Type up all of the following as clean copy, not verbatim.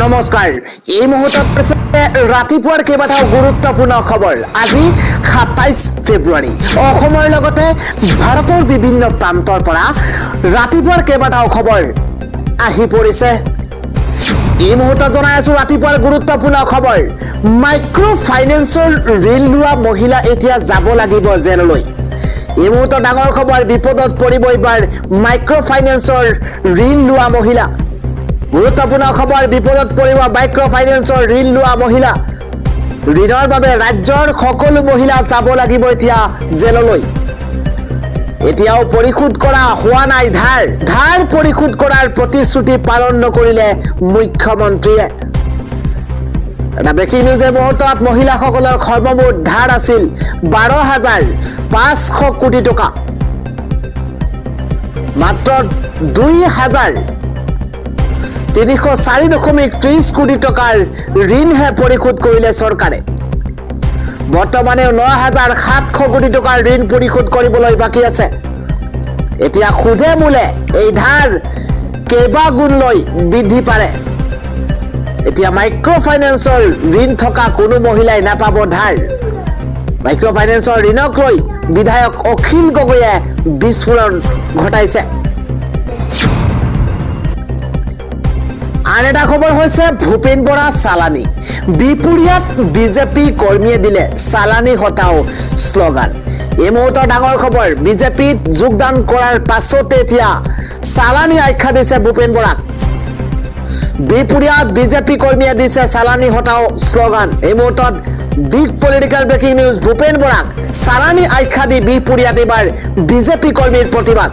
নমস্কাৰ এই মুহূৰ্তত ৰাতিপুৱাৰ কেইবাটাও গুৰুত্বপূৰ্ণ খবৰ আজি ২৭ ফেব্ৰুৱাৰী অসমৰ লগতে ভাৰতৰ বিভিন্ন প্ৰান্তৰ পৰা ৰাতিপুৱাৰ কেইবাটাও খবৰ আহি পৰিছে এই মুহূৰ্তত জনাই আছো ৰাতিপুৱাৰ গুৰুত্বপূৰ্ণ খবৰ মাইক্ৰ ফাইনেন্সৰ ঋণ লোৱা মহিলা এতিয়া যাব লাগিব জেললৈ এই মুহূৰ্তত ডাঙৰ খবৰ বিপদত পৰিব এবাৰ মাইক্ৰ ফাইনেন্সৰ ঋণ লোৱা মহিলা গুৰুত্বপূৰ্ণ খবৰ বিপদত পৰিব মাইক্ৰ ফাইনেন্সৰ ঋণ লোৱা মহিলা ঋণৰ বাবে ৰাজ্যৰ সকলো মহিলা যাব লাগিব এতিয়া জেললৈ এতিয়াও পৰিশোধ কৰা হোৱা নাই ধাৰ পৰিশোধ কৰাৰ প্ৰতিশ্ৰুতি পালন নকৰিলে মুখ্যমন্ত্ৰীয়ে এটা ব্ৰেকিং নিউজ এই মুহূৰ্তত মহিলাসকলৰ সৰ্বমুঠ ধাৰ আছিল 12,500 কোটি টকা মাত্ৰ 2,304.30 কোটি টকাৰ ঋণহে পৰিশোধ কৰিলে চৰকাৰে বৰ্তমানে 9,700 কোটি টকাৰ ঋণ পৰিশোধ কৰিবলৈ বাকী আছে এতিয়া খুদে মূলে এই ধাৰ কেইবাগুণলৈ বৃদ্ধি পালে এতিয়া মাইক্ৰ ফাইনেন্সৰ ঋণ থকা কোনো মহিলাই নাপাব ধাৰ মাইক্ৰ ফাইনেন্সৰ ঋণক লৈ বিধায়ক অখিল গগৈয়ে বিস্ফোৰণ ঘটাইছে আন এটা খবৰ হৈছে ভূপেন বৰা চালানী বিপুৰীয়াত বিজেপি কৰ্মীয়ে দিলে চালানী হটাও শ্লোগান এই মুহূৰ্তৰ ডাঙৰ খবৰ বিজেপিত যোগদান কৰাৰ পাছতে এতিয়া চালানী আখ্যা দিছে ভূপেন বৰাক বিপুৰীয়াত বিজেপি কৰ্মীয়ে দিছে চালানী হটাও শ্লোগান এই মুহূৰ্তত big political breaking news Bhupen বৰাক চালানী আখ্যা দি বিপুৰীয়াত এবাৰ বিজেপি কৰ্মীৰ প্ৰতিবাদ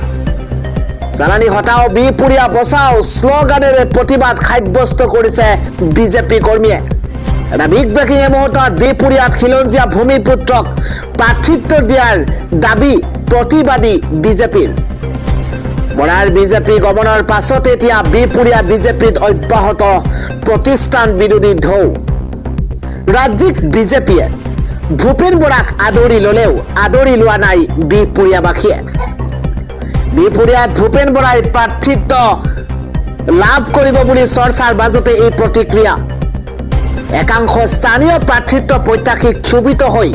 চালানী হটাও বিপুৰীয়া বচাও শ্লোগানেৰে প্ৰতিবাদ সাব্যস্ত কৰিছে বিজেপি কৰ্মীয়ে এটা বিগ ব্ৰেকিং এই মুহূৰ্তত বিপুৰীয়াত খিলঞ্জীয়া ভূমিপুত্ৰক প্ৰাৰ্থিত্ব দিয়াৰ দাবী প্ৰতিবাদী বিজেপিৰ বৰাৰ বিজেপি গমনৰ পাছত এতিয়া বিপুৰীয়া বিজেপিত অব্যাহত প্ৰতিষ্ঠান বিৰোধী ঢৌ ৰাজ্যিক বিজেপিয়ে ভূপেন বৰাক আদৰি ললেও আদৰি লোৱা নাই বিপুৰীয়াবাসীয়ে বিপুৰীয়াত ভূপেন বৰাই প্ৰাৰ্থিত্ব লাভ কৰিব বুলি চৰ্চাৰ মাজতে এই প্ৰতিক্ৰিয়া একাংশ স্থানীয় প্ৰাৰ্থিত্ব প্ৰত্যাশী ক্ষোভিত হৈ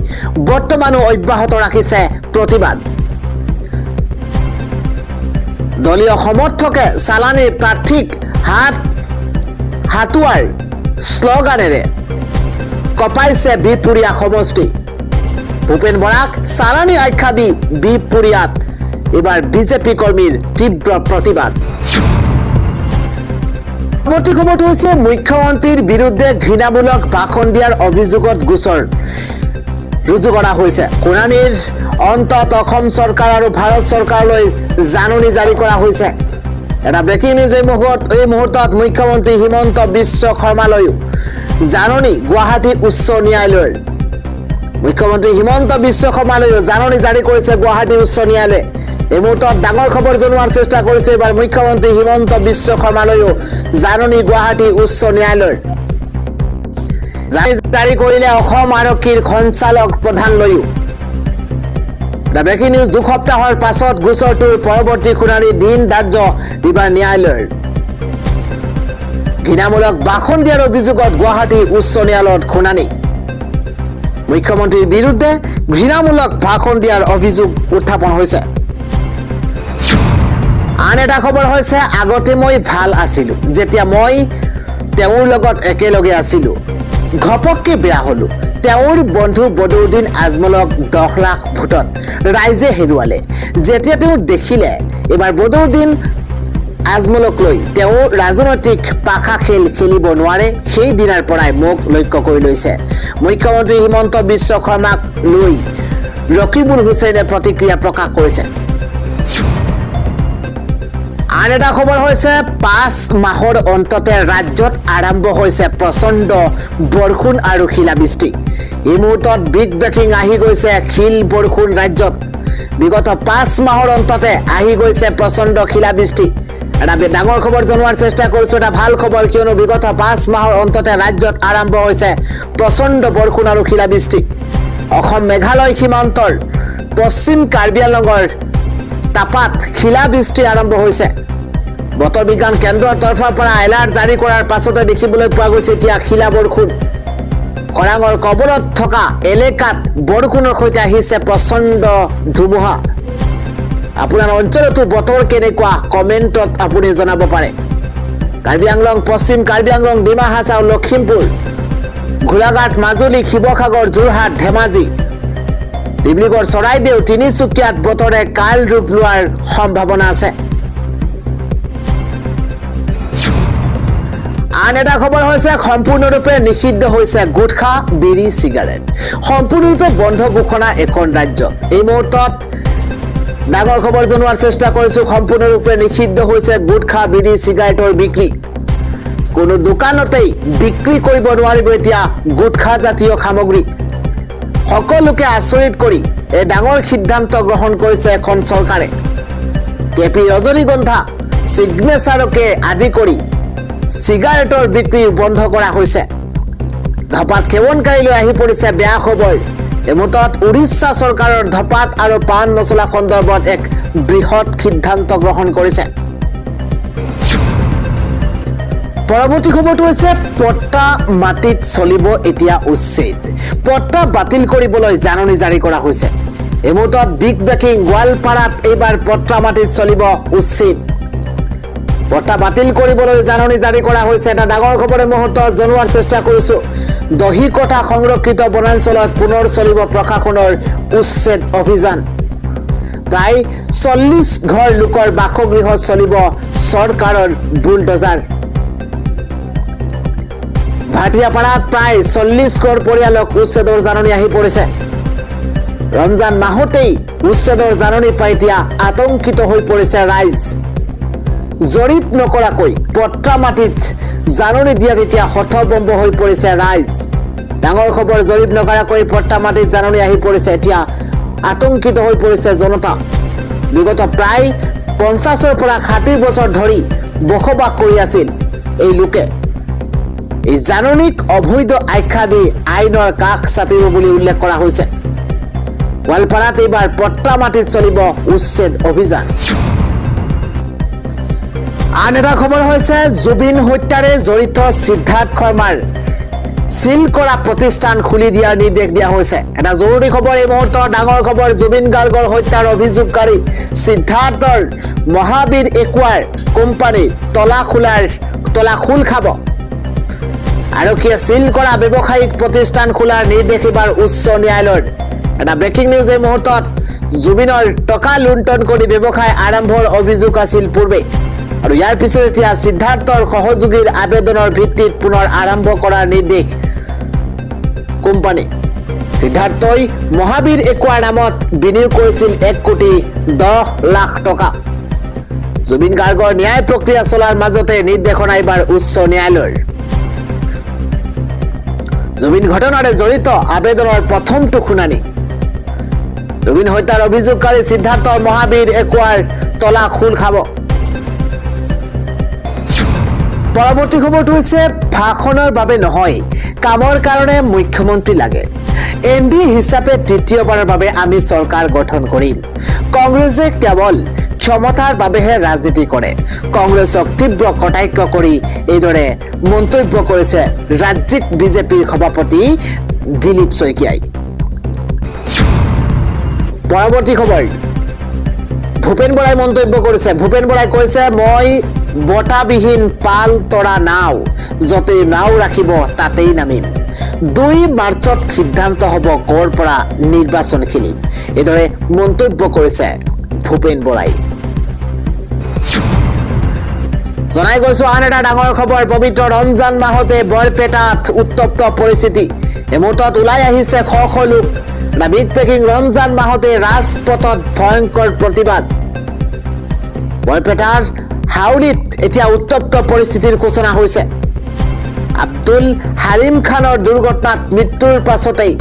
বৰ্তমানো অব্যাহত ৰাখিছে প্ৰতিবাদ দলীয় সমৰ্থকে চালানী প্ৰাৰ্থীক হাতোৱাৰ শ্লোগানেৰে কপাইছে বিপুৰীয়া সমষ্টি ভূপেন বৰাক চালানী আখ্যা দি বিপুৰীয়াত এবাৰ বিজেপি কৰ্মীৰ তীব্ৰ প্ৰতিবাদ পৰৱৰ্তী খবৰটো হৈছে মুখ্যমন্ত্ৰীৰ বিৰুদ্ধে ঘৃণামূলক ভাষণ দিয়াৰ অভিযোগত গোচৰ ৰুজু কৰা হৈছে শুনানিৰ অন্তত অসম চৰকাৰ আৰু ভাৰত চৰকাৰলৈ জাননী জাৰি কৰা হৈছে এটা ব্ৰেকিং নিউজ এই মুহূৰ্তত মুখ্যমন্ত্ৰী হিমন্ত বিশ্ব শৰ্মালৈও জাননী গুৱাহাটী উচ্চ ন্যায়ালয়ৰ মুখ্যমন্ত্ৰী হিমন্ত বিশ্ব শৰ্মালৈও জাননী জাৰি কৰিছে গুৱাহাটী উচ্চ ন্যায়ালয়ে এই মুহূৰ্তত ডাঙৰ খবৰ জনোৱাৰ চেষ্টা কৰিছে এবাৰ মুখ্যমন্ত্ৰী হিমন্ত বিশ্ব শৰ্মালৈও জাননী গুৱাহাটী উচ্চ ন্যায়ালয়ৰ জাৰি কৰিলে অসম আৰক্ষীৰ সঞ্চালক প্ৰধানলৈও ব্ৰেকিং নিউজ দুসপ্তাহৰ পাছত গোচৰটোৰ পৰৱৰ্তী শুনানিৰ দিন ধাৰ্য এবাৰ ন্যায়ালয়ৰ ঘৃণামূলক ভাষণ দিয়াৰ অভিযোগত গুৱাহাটী উচ্চ ন্যায়ালয়ত শুনানি মুখ্যমন্ত্ৰীৰ বিৰুদ্ধে ঘৃণামূলক ভাষণ দিয়াৰ অভিযোগ উত্থাপন হৈছে আন এটা খবৰ হৈছে আগতে মই ভাল আছিলো যেতিয়া মই তেওঁৰ লগত একেলগে আছিলো ঘপককে বেয়া হলো তেওঁৰ বন্ধু বদৰুদ্দিন আজমলক 10 লাখ ভোটত ৰাইজে হেৰুৱালে যেতিয়া তেওঁ দেখিলে এবাৰ বদৰুদ্দিন আজমলক লৈ তেওঁ ৰাজনৈতিক পাখা খেল খেলিব নোৱাৰে সেই দিনাৰ পৰাই মোক লক্ষ্য কৰি লৈছে মুখ্যমন্ত্ৰী হিমন্ত বিশ্ব শৰ্মাক লৈ ৰকিবুল হুছেইনে প্ৰতিক্ৰিয়া প্ৰকাশ কৰিছে আন এটা খবৰ হৈছে 5 মাহৰ অন্ততে ৰাজ্যত আৰম্ভ হৈছে প্ৰচণ্ড বৰষুণ আৰু শিলাবৃষ্টি এই মুহূৰ্তত বিগ ব্ৰেকিং আহি গৈছে শিল বৰষুণ ৰাজ্যত বিগত 5 মাহৰ অন্ততে আহি গৈছে প্ৰচণ্ড শিলাবৃষ্টি এটা ডাঙৰ খবৰ জনোৱাৰ চেষ্টা কৰিছো এটা ভাল খবৰ কিয়নো বিগত 5 মাহৰ অন্ততে ৰাজ্যত আৰম্ভ হৈছে প্ৰচণ্ড বৰষুণ আৰু শিলাবৃষ্টি অসম মেঘালয় সীমান্তৰ পশ্চিম কাৰ্বি আংলঙৰ তাপাত শিলাবৃষ্টি আৰম্ভ হৈছে বতৰ বিজ্ঞান কেন্দ্ৰৰ তৰফৰ পৰা এলাৰ্ট জাৰি কৰাৰ পাছতে দেখিবলৈ পোৱা গৈছে এতিয়া শিলা বৰষুণ খৰাঙৰ কবলত থকা এলেকাত বৰষুণৰ সৈতে আহিছে প্ৰচণ্ড ধুমুহা আপোনাৰ অঞ্চলতো বতৰ কেনেকুৱা কমেন্টত আপুনি জনাব পাৰে কাৰ্বি আংলং পশ্চিম কাৰ্বি আংলং ডিমা হাছাও লখিমপুৰ গোলাঘাট মাজুলী শিৱসাগৰ যোৰহাট ধেমাজি ডিব্ৰুগড় চৰাইদেউ তিনিচুকীয়াত বতৰে কাল ৰূপ লোৱাৰ সম্ভাৱনা আছে আন এটা খবৰ হৈছে সম্পূৰ্ণৰূপে নিষিদ্ধ হৈছে গুটখা বিড়ি চিগাৰেট সম্পূৰ্ণৰূপে বন্ধ ঘোষণা এখন ৰাজ্য এই মুহূৰ্তত ডাঙৰ খবৰ জনোৱাৰ চেষ্টা কৰিছো সম্পূৰ্ণৰূপে নিষিদ্ধ হৈছে গুটখা বিড়ি চিগাৰেটৰ বিক্ৰী কোনো দোকানতেই বিক্ৰী কৰিব নোৱাৰিব এতিয়া গুটখা জাতীয় সামগ্ৰী সকলোকে আচৰিত কৰি এই ডাঙৰ সিদ্ধান্ত গ্ৰহণ কৰিছে এখন চৰকাৰে কেপি ৰজনীগন্ধা সিগনেচাৰকে আদি কৰি চিগাৰেটৰ বিক্ৰী বন্ধ কৰা হৈছে ধপাত সেৱনকাৰীলৈ আহি পৰিছে বেয়া খবৰ এই মুহূৰ্তত উৰিষ্যা চৰকাৰৰ ধপাত আৰু পাণ মছলা সন্দৰ্ভত এক বৃহৎ সিদ্ধান্ত গ্ৰহণ কৰিছে পৰৱৰ্তী খবৰটো হৈছে পট্টা মাটিত চলিব এতিয়া উচ্ছেদ পট্টা বাতিল কৰিবলৈ জাননী জাৰি কৰা হৈছে এই মুহূৰ্তত বিগ ব্ৰেকিং গোৱালপাৰাত এইবাৰ পট্টা মাটিত চলিব উচ্ছেদ পট্টা বাতিল কৰিবলৈ জাননী জাৰি কৰা হৈছে এটা ডাঙৰ খবৰ এই মুহূৰ্তত জনোৱাৰ চেষ্টা কৰিছো দহিকটা সংৰক্ষিত বনাঞ্চলত পুনৰ চলিব প্ৰশাসনৰ উচ্ছেদ অভিযান প্ৰায় 40 ঘৰ লোকৰ বাসগৃহত চলিব চৰকাৰৰ বুলডোজাৰ ভাটিয়াপাৰাত প্ৰায় 40 ঘৰ পৰিয়ালক উচ্ছেদৰ জাননী আহি পৰিছে ৰমজান মাহতেই উচ্ছেদৰ জাননী পাই এতিয়া আতংকিত হৈ পৰিছে ৰাইজ জৰীপ নকৰাকৈ পট্টা মাটিত জাননী দিয়াত এতিয়া হতভম্ব হৈ পৰিছে ৰাইজ ডাঙৰ খবৰ জৰীপ নকৰাকৈ পট্টা মাটিত জাননী আহি পৰিছে এতিয়া আতংকিত হৈ পৰিছে জনতা বিগত প্ৰায় 50ৰ পৰা 60 বছৰ ধৰি বসবাস কৰি আছিল এই লোকে এই জাননীক অবৈধ আখ্যা দি আইনৰ কাষ চাপিব বুলি উল্লেখ কৰা হৈছে গোৱালপাৰাত এইবাৰ পট্টা মাটিত চলিব উচ্ছেদ অভিযান আন এটা খবৰ হৈছে জুবিন হত্যাৰে জড়িত সিদ্ধাৰ্থ শৰ্মাৰ সিল কৰা প্ৰতিষ্ঠান খুলি দিয়াৰ নিৰ্দেশ দিয়া হৈছে এটা জৰুৰী খবৰ এই মুহূৰ্তৰ ডাঙৰ খবৰ জুবিন গাৰ্গৰ হত্যাৰ অভিযোগকাৰী সিদ্ধাৰ্থৰ মহাবীৰ একুৱাৰ কোম্পানী তলা খোল খাব আৰক্ষীয়ে সিল কৰা ব্যৱসায়িক প্ৰতিষ্ঠান খোলাৰ নিৰ্দেশ এবাৰ উচ্চ ন্যায়ালয়ৰ এটা ব্ৰেকিং নিউজ এই মুহূৰ্তত জুবিনৰ টকা লুণ্ঠন কৰি ব্যৱসায় আৰম্ভৰ অভিযোগ আছিল পূৰ্বে আৰু ইয়াৰ পিছত এতিয়া সিদ্ধাৰ্থৰ সহযোগীৰ আবেদনৰ ভিত্তিত পুনৰ আৰম্ভ কৰাৰ নিৰ্দেশ কোম্পানী সিদ্ধাৰ্থই মহাবীৰ একুৱাৰ নামত বিনিয়োগ কৰিছিল 1 কোটি 10 লাখ টকা জুবিন গাৰ্গৰ ন্যায় প্ৰক্ৰিয়া চলাৰ মাজতে নিৰ্দেশনা এইবাৰ উচ্চ ন্যায়ালয়ৰ জুবিন ঘটনাৰে জড়িত আবেদনৰ প্ৰথমটো শুনানি জুবিন হত্যাৰ অভিযোগকাৰী সিদ্ধাৰ্থৰ মহাবীৰ একুৱাৰ তলা খোল খাব পৰৱৰ্তী খবৰটো হৈছে ভাষণৰ বাবে নহয় কামৰ কাৰণে মুখ্যমন্ত্ৰী লাগে এমডি হিচাপে তৃতীয়বাৰৰ বাবে আমি চৰকাৰ গঠন কৰিম কংগ্ৰেছে কেৱল ক্ষমতাৰ বাবেহে ৰাজনীতি কৰে কংগ্ৰেছক তীব্ৰ কটাক্ষ কৰি এইদৰে মন্তব্য কৰিছে ৰাজ্যিক বিজেপিৰ সভাপতি দিলীপ শইকীয়াই পৰৱৰ্তী খবৰ ভূপেন বৰাই মন্তব্য কৰিছে ভূপেন বৰাই কৈছে মই বটাবিহীন পাল তৰা নাও যতেই নাও ৰাখিব তাতেই নামিম 2 মাৰ্চত সিদ্ধান্ত হ'ব কৰ পৰা নিৰ্বাচন খেলিম এইদৰে মন্তব্য কৰিছে ভূপেন বৰাই জনাই গৈছো আন এটা ডাঙৰ খবৰ পবিত্ৰ ৰমজান মাহতে বৰপেটাত উত্তপ্ত পৰিস্থিতি এই মুহূৰ্তত ওলাই আহিছে শ লোক বিগ ব্ৰেকিং ৰমজান মাহতে ৰাজপথত ভয়ংকৰ প্ৰতিবাদ বৰপেটাৰ হাউলিত এতিয়া উত্তপ্ত পৰিস্থিতিৰ সূচনা হৈছে আব্দুল হালিম খানৰ দুৰ্ঘটনাত মৃত্যুৰ পাছতেই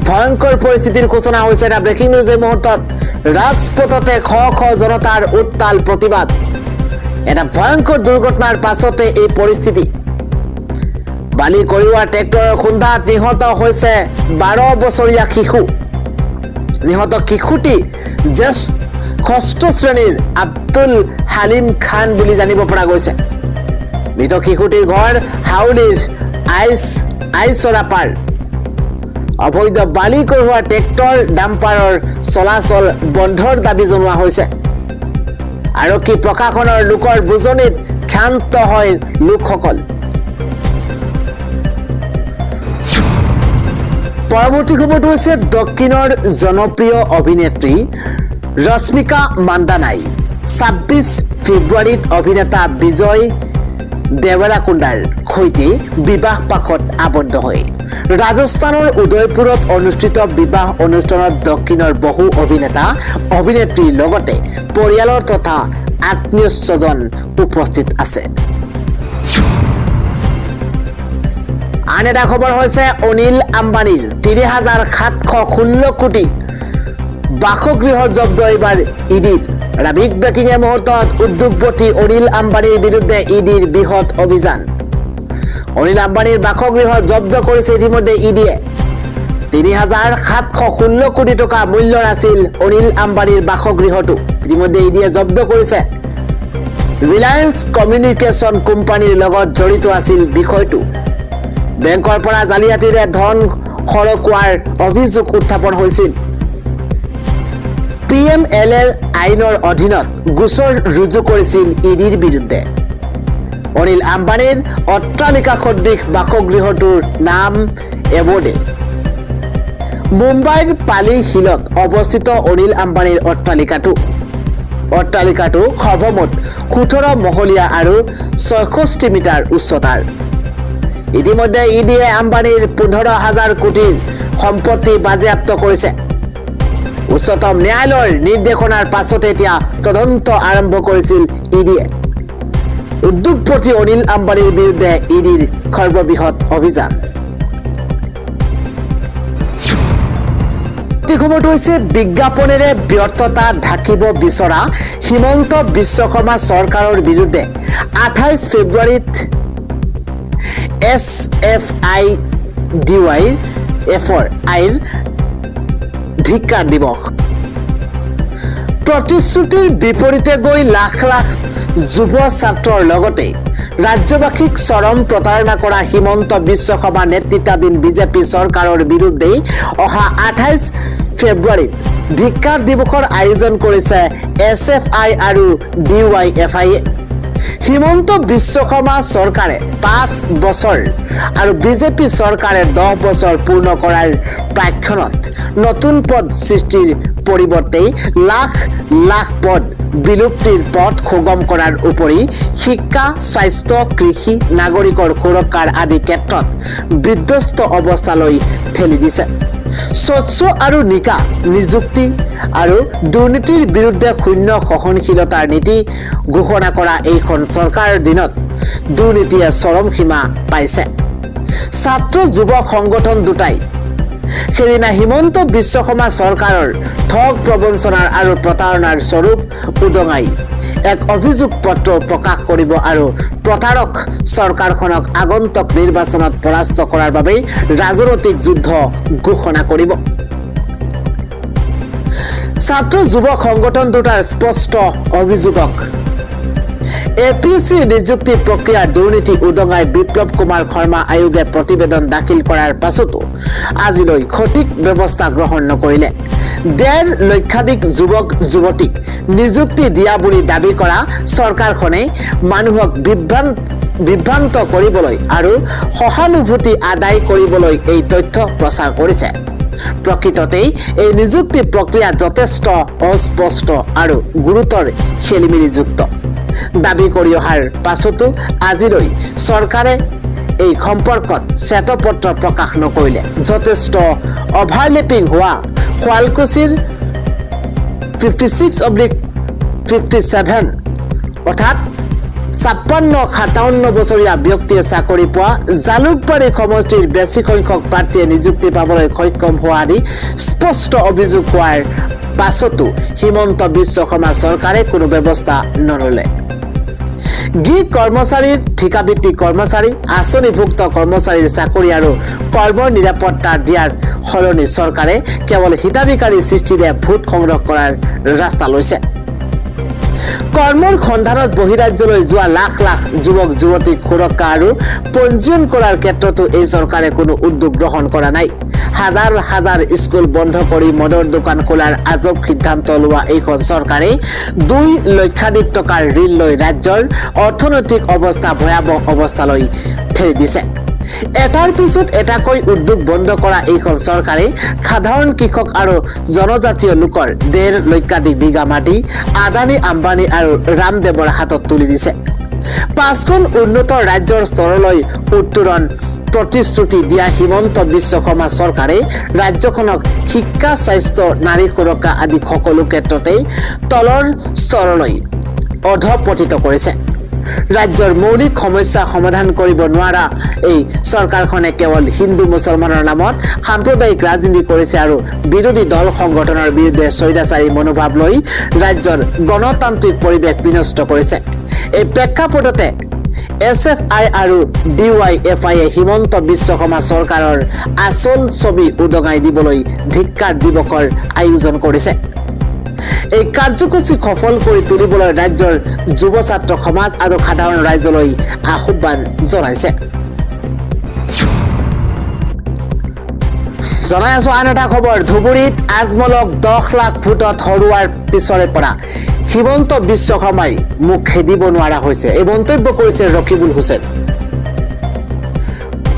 ভয়ংকৰ পৰিস্থিতিৰ সূচনা হৈছে এটা ব্ৰেকিং নিউজ এই মুহূৰ্তত ৰাজপথতে শ জনতাৰ উত্তাল প্ৰতিবাদ এটা ভয়ংকৰ দুৰ্ঘটনাৰ পাছতে এই পৰিস্থিতি বালি কঢ়িওৱা ট্ৰেক্টৰৰ খুন্দাত নিহত হৈছে 12 বছৰীয়া শিশু নিহত শিশুটি ষষ্ঠ শ্ৰেণীৰ আব্দুল হালিম খান বুলি জানিব পৰা গৈছে। মৃত শিশুটিৰ ঘৰ হাউলিৰ আইচৰাপাৰ। অবৈধ বালি কঢ়োৱা ট্ৰেক্টৰ ডাম্পাৰৰ চলাচল বন্ধৰ দাবী জনোৱা হৈছে। আৰক্ষী প্ৰশাসনৰ লোকৰ বুজনিত ক্ষান্ত হয় লোকসকল। পৰৱৰ্তী খবৰটো হৈছে দক্ষিণৰ জনপ্ৰিয় অভিনেত্ৰী ৰশ্মিকা মান্দানাই ২৬ ফেব্ৰুৱাৰীত অভিনেতা বিজয় দেৱৰাকোণ্ডাৰ সৈতে বিবাহ পাশত আবদ্ধ হয়। ৰাজস্থানৰ উদয়পুৰত অনুষ্ঠিত বিবাহ অনুষ্ঠানত দক্ষিণৰ বহু অভিনেতা অভিনেত্ৰীৰ লগতে পৰিয়ালৰ তথা আত্মীয় স্বজন উপস্থিত আছে। আন এটা খবৰ হৈছে অনিল আম্বানীৰ ৩,৭১৬ কোটি বাসগৃহ জব্দ এইবাৰ ইডিৰ। বিগ ব্ৰেকিং মুহূৰ্তত উদ্যোগপতি অনিল আম্বানীৰ বিৰুদ্ধে ইডিৰ বৃহৎ অভিযান। অনিল আম্বানীৰ বাসগৃহ জব্দ কৰিছে ইতিমধ্যে ইডিয়ে। ৩,৭১৬ কোটি টকা মূল্যৰ আছিল অনিল আম্বানীৰ বাসগৃহটো ইতিমধ্যে ইডিয়ে জব্দ কৰিছে। ৰিলায়েন্স কমিউনিকেশ্যন কোম্পানীৰ লগত জড়িত আছিল বিষয়টো। বেংকৰ পৰা জালিয়াতিৰে ধন সৰকোৱাৰ অভিযোগ উত্থাপন হৈছিল। PMLA আইনৰ অধীনত গোচৰ ৰুজু কৰিছিল ইডিৰ বিৰুদ্ধে। অনিল আম্বানীৰ অট্টালিকা সদৃশ বাসগৃহটোৰ নাম এৱৰ্ডে। মুম্বাইৰ পালি হিলত অৱস্থিত অনিল আম্বানীৰ অট্টালিকাটো সৰ্বমুঠ ১৭ মহলীয়া আৰু ৬৬ মিটাৰ উচ্চতাৰ। ইতিমধ্যে ইডিয়ে আম্বানীৰ ১৫,০০০ কোটিৰ সম্পত্তি বাজেয়াপ্ত কৰিছে। উচ্চতম ন্যায়ালয়ৰ নিৰ্দেশনাৰ পাছতে এতিয়া তদন্ত আৰম্ভ কৰিছিল ইডিয়ে। উদ্যোগপতি অনিল আম্বানীৰ বিৰুদ্ধে ইডিৰ সৰ্ববৃহৎ অভিযান। খবৰটো হৈছে বিজ্ঞাপনেৰে ব্যৰ্থতা ঢাকিব বিচৰা হিমন্ত বিশ্ব শৰ্মা চৰকাৰৰ বিৰুদ্ধে ২৮ ফেব্ৰুৱাৰীত SFIDYFৰ আইৰ ধিক্কাৰ দিৱস। প্ৰতিশ্ৰুতিৰ বিপৰীতে গৈ লাখ লাখ যুৱ ছাত্ৰৰ লগতে ৰাজ্যবাসীক চৰম প্ৰতাৰণা কৰা হিমন্ত বিশ্ব শৰ্মা নেতৃত্বাধীন বিজেপি চৰকাৰৰ বিৰুদ্ধে অহা ২৮ ফেব্ৰুৱাৰীত ধিক্কাৰ দিৱসৰ আয়োজন কৰিছে SFI আৰু DYFIয়ে। হিমন্ত বিশ্ব শৰ্মা চৰকাৰে ৫ বছৰ আৰু বিজেপি চৰকাৰে ১০ বছৰ পূৰ্ণ কৰাৰ প্ৰাক্ষণত নতুন পদ সৃষ্টিৰ পৰিৱৰ্তে লাখ লাখ পদ বিলুপ্তিৰ পথ সুগম কৰাৰ উপৰি শিক্ষা, স্বাস্থ্য, কৃষি, নাগৰিকৰ সুৰক্ষাৰ আদি ক্ষেত্ৰত বিধ্বস্ত অৱস্থালৈ ঠেলি দিছে। স্বচ্ছ আৰু নিকা নিযুক্তি আৰু দুৰ্নীতিৰ বিৰুদ্ধে শূন্য সহনশীলতাৰ নীতি ঘোষণা কৰা এইখন চৰকাৰৰ দিনত দুৰ্নীতিয়ে চৰম সীমা পাইছে। ছাত্ৰ যুৱক সংগঠন দুটাই সেইদিনা হিমন্ত বিশ্ব শৰ্মা চৰকাৰৰ ঠগ প্ৰবঞ্চনাৰ আৰু প্ৰতাৰণাৰ স্বৰূপ উদঙাই এক অভিযোগ পত্ৰ প্ৰকাশ কৰিব আৰু প্ৰতাৰক চৰকাৰখনক আগন্তুক নিৰ্বাচনত পৰাস্ত কৰাৰ বাবে ৰাজনৈতিক যুদ্ধ ঘোষণা কৰিব। ছাত্ৰ যুৱক সংগঠন দুটাৰ স্পষ্ট অভিযোগক APC নিযুক্তি প্ৰক্ৰিয়াৰ দুৰ্নীতি উদঙাই বিপ্লৱ কুমাৰ শৰ্মা আয়োগে প্ৰতিবেদন দাখিল কৰাৰ পাছতো আজিলৈ সঠিক ব্যৱস্থা গ্ৰহণ নকৰিলে। ১.৫ লক্ষাধিক যুৱক যুৱতীক নিযুক্তি দিয়া বুলি দাবী কৰা চৰকাৰখনে মানুহক বিভ্ৰান্ত কৰিবলৈ আৰু সহানুভূতি আদায় কৰিবলৈ এই তথ্য প্ৰচাৰ কৰিছে। প্ৰকৃততে এই নিযুক্তি প্ৰক্ৰিয়া যথেষ্ট অস্পষ্ট আৰু গুৰুতৰ খেলিমেলিযুক্ত। দাবী কৰি অহাৰ পাছতো আজিলৈ চৰকাৰে এই সম্পৰ্কত শ্বেতপত্ৰ প্ৰকাশ নকৰিলে। যথেষ্ট অভাৰলেপিং হোৱা শুৱালকুছিৰ 56/57 অৰ্থাৎ ৫৬-৫৭ বছৰীয়া ব্যক্তিয়ে চাকৰি পোৱা, জালুকবাৰী সমষ্টিৰ বেছি সংখ্যক প্ৰাৰ্থীয়ে নিযুক্তি পাবলৈ সক্ষম হোৱা আদি স্পষ্ট অভিযোগ হোৱাৰ পাছতো হিমন্ত বিশ্ব শৰ্মা চৰকাৰে কোনো ব্যৱস্থা নললে। গিগ কৰ্মচাৰীৰ ঠিকাভিত্তিক কৰ্মচাৰী আঁচনিভুক্ত কৰ্মচাৰীৰ চাকৰি আৰু কৰ্মৰ নিৰাপত্তা দিয়াৰ সলনি চৰকাৰে কেৱল হিতাধিকাৰী সৃষ্টিৰে ভোট সংগ্ৰহ কৰাৰ ৰাস্তা লৈছে। কৰ্মৰ সন্ধানত বহিৰাজ্যলৈ যোৱা লাখ লাখ যুৱক যুৱতীক সুৰক্ষা আৰু পঞ্জীয়ন কৰাৰ ক্ষেত্ৰতো এই চৰকাৰে কোনো উদ্যোগ গ্ৰহণ কৰা নাই। হাজাৰ হাজাৰ স্কুল বন্ধ কৰি মদৰ দোকান খোলাৰ আজব সিদ্ধান্ত লোৱা এইখন চৰকাৰে 2 লক্ষাধিক টকাৰ ঋণ লৈ ৰাজ্যৰ অৰ্থনৈতিক অৱস্থা ভয়াৱহ অৱস্থালৈ ঠেলি দিছে। এটাৰ পিছত এটাকৈ উদ্যোগ বন্ধ কৰা এইখন চৰকাৰে সাধাৰণ কৃষক আৰু জনজাতীয় লোকৰ 1.5 লক্ষাধিক বিঘা মাটি আদানী আম্বানী আৰু ৰামদেৱৰ হাতত তুলি দিছে। 5খন উন্নত ৰাজ্যৰ স্তৰলৈ উত্তৰণ প্ৰতিশ্ৰুতি দিয়া হিমন্ত বিশ্ব শৰ্মা চৰকাৰে ৰাজ্যখনক শিক্ষা স্বাস্থ্য নাৰী সুৰক্ষা আদি সকলো ক্ষেত্ৰতে তলৰ স্তৰলৈ অধপতিত কৰিছে। ৰাজ্যৰ মৌলিক সমস্যা সমাধান কৰিব নোৱাৰা এই চৰকাৰখনে কেৱল হিন্দু মুছলমানৰ নামত সাম্প্ৰদায়িক ৰাজনীতি কৰিছে আৰু বিৰোধী দল সংগঠনৰ বিৰুদ্ধে স্বৈৰাচাৰী মনোভাৱ লৈ ৰাজ্যৰ গণতান্ত্ৰিক পৰিৱেশ বিনষ্ট কৰিছে। এই প্ৰেক্ষাপটতে SFI আৰু DYFI হিমন্ত বিশ্ব শৰ্মা চৰকাৰৰ আচল ছবি উদঙাই দিবলৈ ধিক্কাৰ দিৱসৰ আয়োজন কৰিছে। এই কাৰ্যসূচী সফল কৰি তুলিবলৈ ৰাজ্যৰ যুৱ ছাত্ৰ সমাজ আৰু সাধাৰণ ৰাইজলৈ আহ্বান জনাইছে। জনাই আছো আন এটা খবৰ, ধুবুৰীত আজমলক 10 লাখ ভোটত হৰুৱাৰ পিছৰে পৰা হিমন্ত বিশ্ব শৰ্মাই মুখ খেদিব নোৱাৰা হৈছে। এই মন্তব্য কৰিছে ৰকিবুল হুছেইন।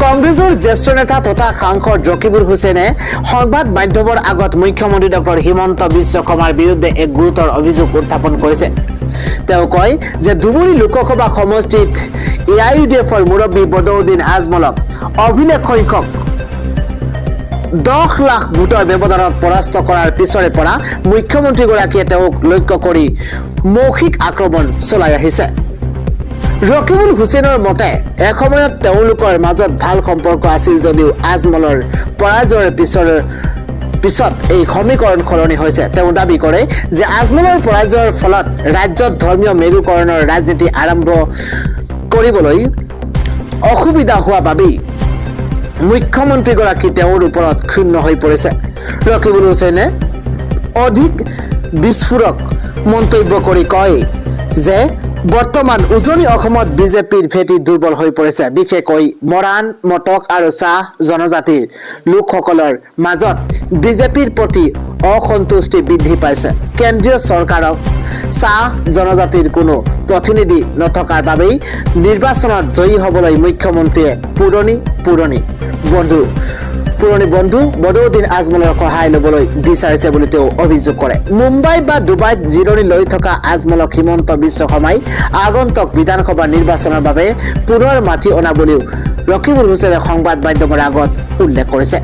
কংগ্ৰেছৰ জ্যেষ্ঠ নেতা তথা সাংসদ ৰকিবুল হুছেইনে সংবাদ মাধ্যমৰ আগত মুখ্যমন্ত্ৰী ডক্টৰ হিমন্ত বিশ্ব শৰ্মাৰ বিৰুদ্ধে এক গুৰুতৰ অভিযোগ উত্থাপন কৰিছে। তেওঁ কয় যে ধুবুৰী লোকসভা সমষ্টিত AIUDFৰ মুৰব্বী বদৰুদ্দিন আজমলক অভিলেখ সংখ্যক 10 লাখ ভোটৰ ব্যৱধানত পৰাস্ত কৰাৰ পিছৰে পৰা মুখ্যমন্ত্ৰীগৰাকীয়ে তেওঁক লক্ষ্য কৰি মৌখিক আক্ৰমণ চলাই আহিছে। ৰকিবুল হুছেইনৰ মতে এসময়ত তেওঁলোকৰ মাজত ভাল সম্পৰ্ক আছিল যদিও আজমলৰ পৰাজয়ৰ পিছত এই সমীকৰণ সলনি হৈছে। তেওঁ দাবী কৰে যে আজমলৰ পৰাজয়ৰ ফলত ৰাজ্যত ধৰ্মীয় মেৰুকৰণৰ ৰাজনীতি আৰম্ভ কৰিবলৈ অসুবিধা হোৱা বাবেই মুখ্যমন্ত্ৰীগৰাকী তেওঁৰ ওপৰত ক্ষুণ্ণ হৈ পৰিছে। ৰকিবুল হুছেইনে অধিক বিস্ফোৰক মন্তব্য কৰি কয় যে বৰ্তমান উজনি অসমত বিজেপিৰ ভেটি দুৰ্বল হৈ পৰিছে। বিশেষকৈ মৰাণ মটক আৰু চাহ জনজাতিৰ লোকসকলৰ মাজত বিজেপিৰ প্ৰতি অসন্তুষ্টি বৃদ্ধি পাইছে। কেন্দ্ৰীয় চৰকাৰক চাহ জনজাতিৰ কোনো প্ৰতিনিধি নথকাৰ বাবেই নিৰ্বাচনত জয়ী হ'বলৈ মুখ্যমন্ত্ৰীয়ে পুৰণি বন্ধু বদৰুদ্দিন আজমলৰ সহায় ল'বলৈ বিচাৰিছে বুলি তেওঁ অভিযোগ কৰে। মুম্বাই বা ডুবাইত জিৰণি লৈ থকা আজমলক হিমন্ত বিশ্ব শৰ্মাই আগন্তুক বিধানসভা নিৰ্বাচনৰ বাবে পুনৰ মাতি অনা বুলিও ৰকিবুল হুছেইনে সংবাদ মাধ্যমৰ আগত উল্লেখ কৰিছে।